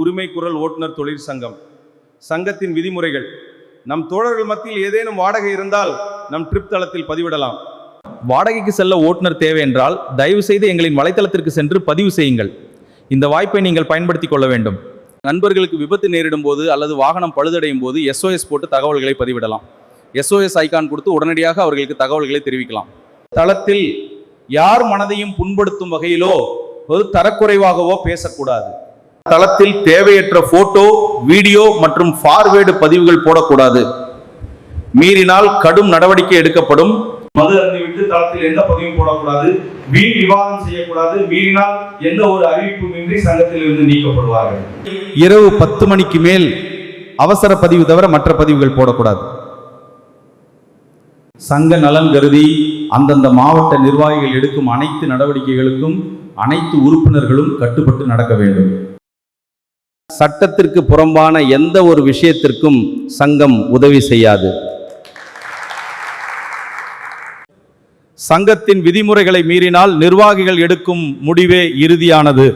உரிமை குரல் ஓட்டுநர் தொழிற்சங்கம் சங்கத்தின் விதிமுறைகள். நம் தோழர்கள் மத்தியில் ஏதேனும் வாடகை இருந்தால் நம் ட்ரிப் தளத்தில் பதிவிடலாம். வாடகைக்கு செல்ல ஓட்டுநர் தேவை என்றால் தயவு செய்து எங்களின் வலைத்தளத்திற்கு சென்று பதிவு செய்யுங்கள். இந்த வாய்ப்பை நீங்கள் பயன்படுத்திக் கொள்ள வேண்டும். நண்பர்களுக்கு விபத்து நேரிடும் போது அல்லது வாகனம் பழுதடையும் போது SOS போட்டு தகவல்களை பதிவிடலாம். SOS ஐகான் கொடுத்து உடனடியாக அவர்களுக்கு தகவல்களை தெரிவிக்கலாம். தளத்தில் யார் மனதையும் புண்படுத்தும் வகையிலோ தரக்குறைவாகவோ பேசக்கூடாது. தளத்தில் தேவையற்ற போட்டோ, வீடியோ மற்றும் ஃபார்வேர்டு பதிவுகள் போடக்கூடாது. மீறினால் கடும் நடவடிக்கை எடுக்கப்படும். மது அருந்திவிட்டு தளத்தில் எந்த பதிவும் போடக்கூடாது. வீண் விவாதம் செய்யக்கூடாது. மீறினால் எந்த ஒரு அறிவிப்புமின்றி சங்கத்தில் இருந்து நீக்கப்படுவார்கள். இரவு 10 மணிக்கு மேல் அவசர பதிவு தவிர மற்ற பதிவுகள் போடக்கூடாது. சங்க நலன் கருதி அந்தந்த மாவட்ட நிர்வாகிகள் எடுக்கும் அனைத்து நடவடிக்கைகளுக்கும் அனைத்து உறுப்பினர்களும் கட்டுப்பட்டு நடக்க வேண்டும். சட்டத்திற்கு புறம்பான எந்த ஒரு விஷயத்திற்கும் சங்கம் உதவி செய்யாது. சங்கத்தின் விதிமுறைகளை மீறினால் நிர்வாகிகள் எடுக்கும் முடிவே இறுதியானது.